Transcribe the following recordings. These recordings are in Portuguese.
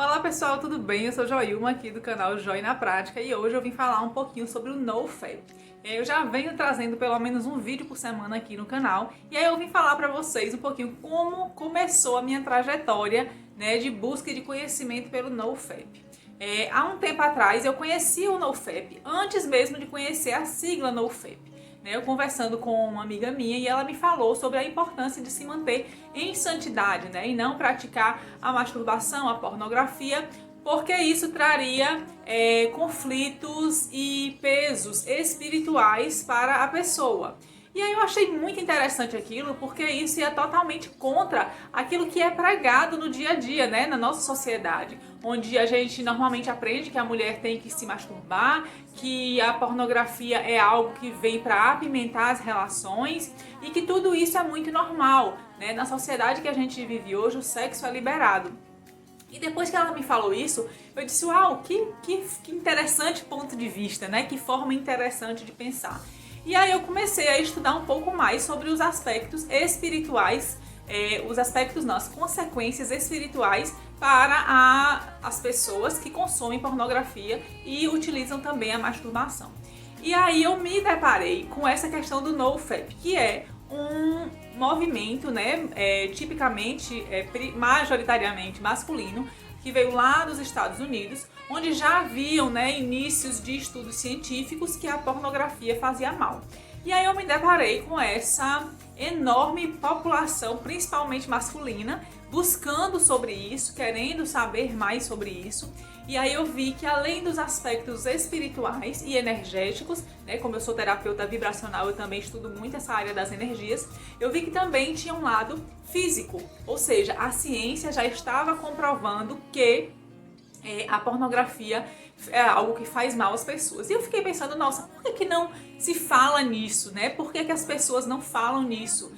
Olá pessoal, tudo bem? Eu sou Joilma aqui do canal Joy na Prática e hoje eu vim falar um pouquinho sobre o NoFap. Eu já venho trazendo pelo menos um vídeo por semana aqui no canal e aí eu vim falar para vocês um pouquinho como começou a minha trajetória, de busca e de conhecimento pelo NoFap. Há um tempo atrás eu conheci o NoFap, antes mesmo de conhecer a sigla NoFap. Eu conversando com uma amiga minha e ela me falou sobre a importância de se manter em santidade, e não praticar a masturbação, a pornografia, porque isso traria conflitos e pesos espirituais para a pessoa. E aí eu achei muito interessante aquilo, porque isso ia totalmente contra aquilo que é pregado no dia a dia, na nossa sociedade, onde a gente normalmente aprende que a mulher tem que se masturbar, que a pornografia é algo que vem para apimentar as relações e que tudo isso é muito normal, Na sociedade que a gente vive hoje, o sexo é liberado. E depois que ela me falou isso, eu disse, uau, que interessante ponto de vista, Que forma interessante de pensar. E aí eu comecei a estudar um pouco mais sobre os aspectos espirituais, as consequências espirituais para as pessoas que consomem pornografia e utilizam também a masturbação. E aí eu me deparei com essa questão do NoFap, que é um movimento, tipicamente, majoritariamente masculino, que veio lá dos Estados Unidos, onde já haviam inícios de estudos científicos que a pornografia fazia mal. E aí eu me deparei com essa enorme população, principalmente masculina, buscando sobre isso, querendo saber mais sobre isso. E aí eu vi que além dos aspectos espirituais e energéticos, como eu sou terapeuta vibracional, eu também estudo muito essa área das energias, eu vi que também tinha um lado físico, ou seja, a ciência já estava comprovando que a pornografia é algo que faz mal às pessoas. E eu fiquei pensando, nossa, por que não se fala nisso, Por que as pessoas não falam nisso?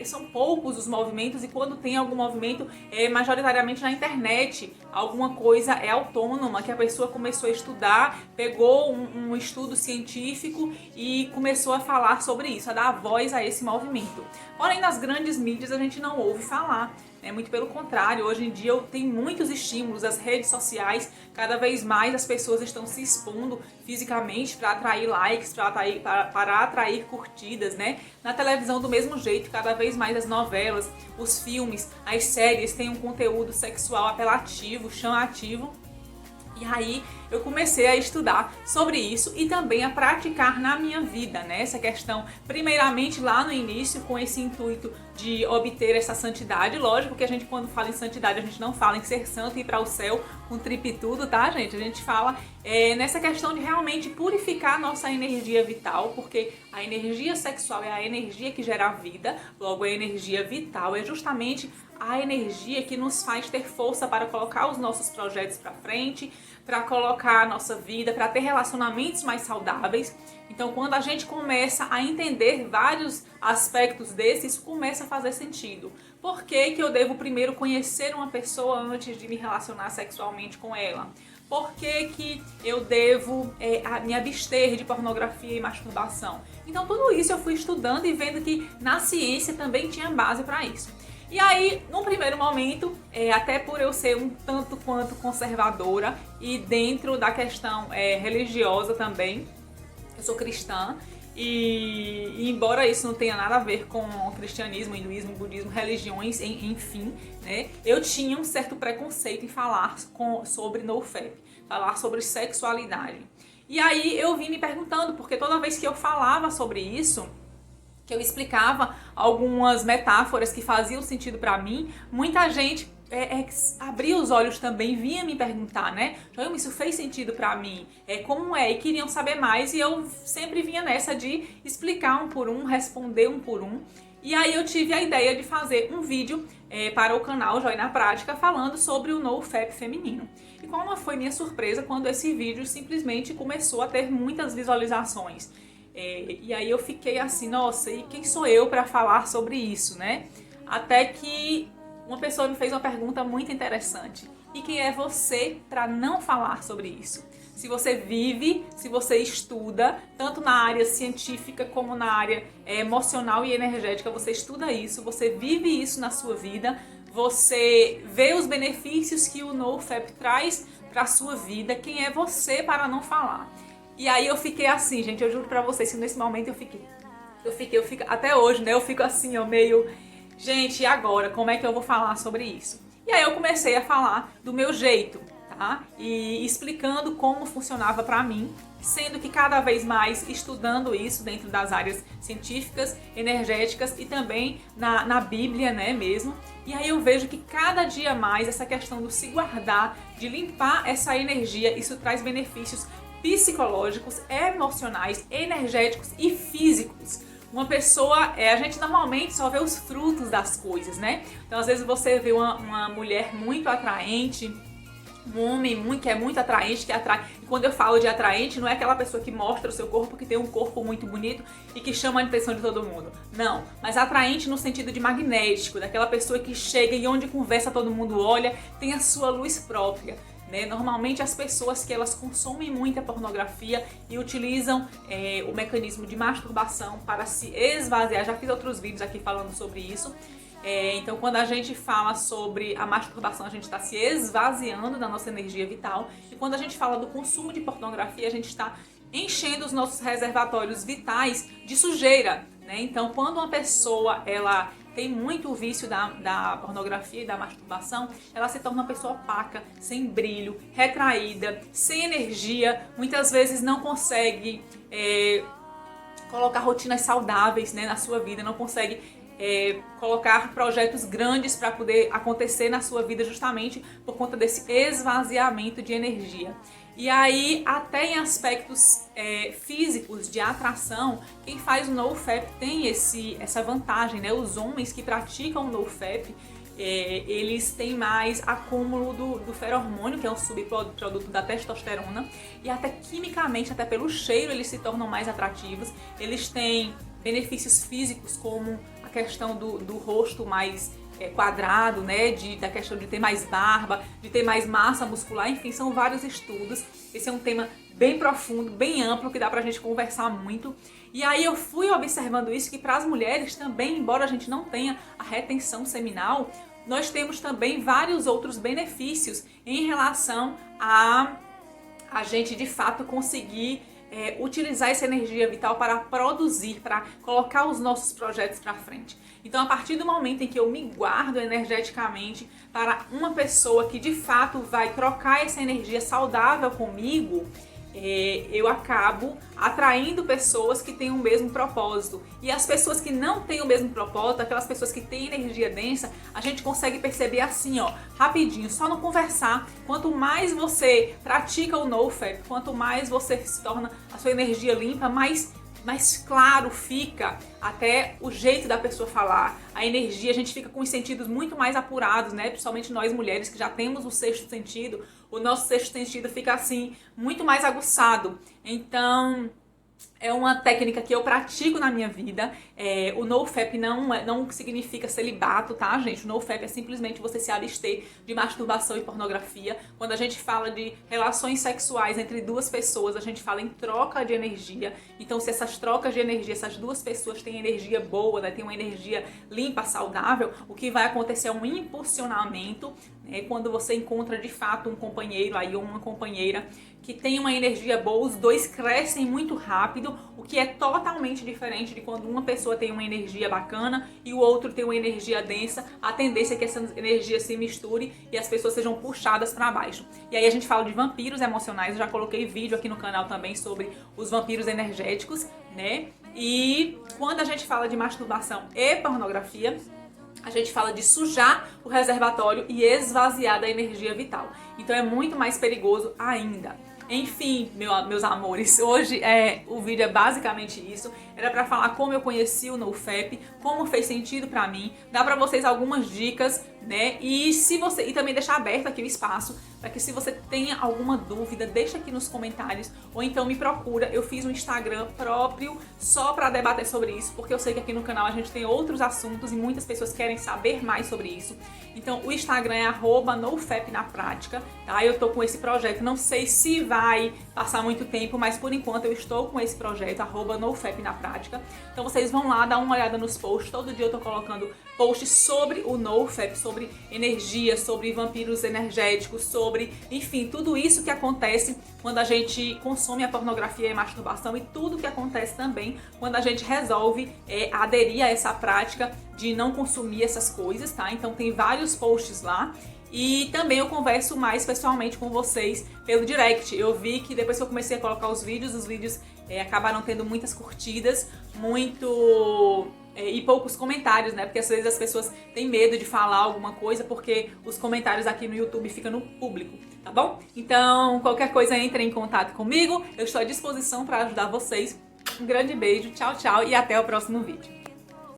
São poucos os movimentos e quando tem algum movimento é majoritariamente na internet. Alguma coisa é autônoma, que a pessoa começou a estudar, pegou um estudo científico e começou a falar sobre isso, a dar voz a esse movimento. Porém, nas grandes mídias a gente não ouve falar. Muito pelo contrário, hoje em dia tem muitos estímulos, as redes sociais, cada vez mais as pessoas estão se expondo fisicamente para atrair likes, para atrair curtidas, Na televisão do mesmo jeito, cada vez mais as novelas, os filmes, as séries têm um conteúdo sexual apelativo, chamativo. E aí eu comecei a estudar sobre isso e também a praticar na minha vida, Essa questão, primeiramente lá no início, com esse intuito de obter essa santidade. Lógico que a gente, quando fala em santidade, a gente não fala em ser santo e ir para o céu com tripitudo, tá, gente? A gente fala nessa questão de realmente purificar a nossa energia vital, porque a energia sexual é a energia que gera a vida, logo a energia vital é justamente a energia que nos faz ter força para colocar os nossos projetos para frente, para colocar a nossa vida, para ter relacionamentos mais saudáveis. Então, quando a gente começa a entender vários aspectos desses, isso começa a fazer sentido. Por que eu devo primeiro conhecer uma pessoa antes de me relacionar sexualmente com ela? Por que eu devo me abster de pornografia e masturbação? Então, tudo isso eu fui estudando e vendo que na ciência também tinha base para isso. E aí, num primeiro momento, até por eu ser um tanto quanto conservadora e dentro da questão religiosa também, eu sou cristã e embora isso não tenha nada a ver com cristianismo, hinduísmo, budismo, religiões, enfim, eu tinha um certo preconceito em falar sobre NoFap, falar sobre sexualidade. E aí eu vim me perguntando, porque toda vez que eu falava sobre isso, que eu explicava algumas metáforas que faziam sentido para mim, muita gente abria os olhos também, vinha me perguntar, Joilma, isso fez sentido para mim? Como é? E queriam saber mais e eu sempre vinha nessa de explicar um por um, responder um por um. E aí eu tive a ideia de fazer um vídeo para o canal Joy na Prática falando sobre o NoFap feminino. E qual não foi minha surpresa quando esse vídeo simplesmente começou a ter muitas visualizações. E aí eu fiquei assim, nossa, e quem sou eu para falar sobre isso, Até que uma pessoa me fez uma pergunta muito interessante. E quem é você para não falar sobre isso? Se você vive, se você estuda, tanto na área científica como na área emocional e energética, você estuda isso, você vive isso na sua vida, você vê os benefícios que o NoFap traz para a sua vida, quem é você para não falar? E aí eu fiquei assim, gente, eu juro pra vocês que nesse momento eu fico até hoje, né, eu fico assim, ó, meio, gente, e agora, como é que eu vou falar sobre isso? E aí eu comecei a falar do meu jeito, tá? E explicando como funcionava pra mim, sendo que cada vez mais estudando isso dentro das áreas científicas, energéticas e também na Bíblia, né, mesmo. E aí eu vejo que cada dia mais essa questão do se guardar, de limpar essa energia, isso traz benefícios psicológicos, emocionais, energéticos e físicos. Uma pessoa, a gente normalmente só vê os frutos das coisas, né? Então às vezes você vê uma mulher muito atraente, um homem que é muito atraente, que atrai. E quando eu falo de atraente, não é aquela pessoa que mostra o seu corpo, que tem um corpo muito bonito e que chama a atenção de todo mundo. Não, mas atraente no sentido de magnético, daquela pessoa que chega e onde conversa todo mundo olha, tem a sua luz própria. Né? Normalmente as pessoas que elas consomem muita pornografia e utilizam o mecanismo de masturbação para se esvaziar. Já fiz outros vídeos aqui falando sobre isso. Então quando a gente fala sobre a masturbação, a gente está se esvaziando da nossa energia vital. E quando a gente fala do consumo de pornografia, a gente está enchendo os nossos reservatórios vitais de sujeira. Né? Então quando uma pessoa ela tem muito o vício da pornografia e da masturbação, ela se torna uma pessoa opaca, sem brilho, retraída, sem energia, muitas vezes não consegue colocar rotinas saudáveis, né, na sua vida, não consegue colocar projetos grandes para poder acontecer na sua vida justamente por conta desse esvaziamento de energia. E aí, até em aspectos físicos de atração, quem faz o NoFap tem essa vantagem, né? Os homens que praticam o NoFap, eles têm mais acúmulo do feromônio, que é um subproduto da testosterona, e até quimicamente, até pelo cheiro, eles se tornam mais atrativos. Eles têm benefícios físicos como a questão do rosto mais quadrado, né, da questão de ter mais barba, de ter mais massa muscular, enfim, são vários estudos. Esse é um tema bem profundo, bem amplo, que dá pra gente conversar muito. E aí eu fui observando isso, que para as mulheres também, embora a gente não tenha a retenção seminal, nós temos também vários outros benefícios em relação a gente de fato conseguir utilizar essa energia vital para produzir, para colocar os nossos projetos para frente. Então, a partir do momento em que eu me guardo energeticamente para uma pessoa que de fato vai trocar essa energia saudável comigo, eu acabo atraindo pessoas que têm o mesmo propósito. E as pessoas que não têm o mesmo propósito, aquelas pessoas que têm energia densa, a gente consegue perceber assim, ó, rapidinho, só no conversar. Quanto mais você pratica o NoFap, quanto mais você se torna a sua energia limpa, mais claro fica até o jeito da pessoa falar, a energia, a gente fica com os sentidos muito mais apurados, né? Principalmente nós mulheres que já temos o sexto sentido, o nosso sexto sentido fica assim, muito mais aguçado. Então, é uma técnica que eu pratico na minha vida. O NoFap não significa celibato, tá, gente? O NoFap é simplesmente você se abster de masturbação e pornografia. Quando a gente fala de relações sexuais entre duas pessoas, a gente fala em troca de energia. Então, se essas trocas de energia, essas duas pessoas têm energia boa, né, têm uma energia limpa, saudável, o que vai acontecer é um impulsionamento, né, quando você encontra de fato um companheiro aí ou uma companheira que tem uma energia boa, os dois crescem muito rápido, o que é totalmente diferente de quando uma pessoa tem uma energia bacana e o outro tem uma energia densa. A tendência é que essa energia se misture e as pessoas sejam puxadas para baixo. E aí a gente fala de vampiros emocionais, eu já coloquei vídeo aqui no canal também sobre os vampiros energéticos, né? E quando a gente fala de masturbação e pornografia, a gente fala de sujar o reservatório e esvaziar da energia vital. Então é muito mais perigoso ainda. Enfim, meus amores, hoje o vídeo é basicamente isso. Era pra falar como eu conheci o NoFap, como fez sentido pra mim, dar pra vocês algumas dicas, né? E também deixar aberto aqui o espaço para que, se você tenha alguma dúvida, deixa aqui nos comentários ou então me procura. Eu fiz um Instagram próprio só para debater sobre isso, porque eu sei que aqui no canal a gente tem outros assuntos e muitas pessoas querem saber mais sobre isso. Então o Instagram é @nofapnaprática, tá? Eu tô com esse projeto, não sei se vai passar muito tempo, mas por enquanto eu estou com esse projeto, @nofapnaprática. Então vocês vão lá dar uma olhada nos posts, todo dia eu tô colocando posts sobre o NoFap, sobre sobre energia, sobre vampiros energéticos, sobre, enfim, tudo isso que acontece quando a gente consome a pornografia e a masturbação e tudo que acontece também quando a gente resolve aderir a essa prática de não consumir essas coisas, tá? Então tem vários posts lá. E também eu converso mais pessoalmente com vocês pelo direct. Eu vi que depois que eu comecei a colocar os vídeos acabaram tendo muitas curtidas, e poucos comentários, né? Porque às vezes as pessoas têm medo de falar alguma coisa porque os comentários aqui no YouTube ficam no público, tá bom? Então, qualquer coisa, entre em contato comigo. Eu estou à disposição para ajudar vocês. Um grande beijo, tchau, tchau e até o próximo vídeo.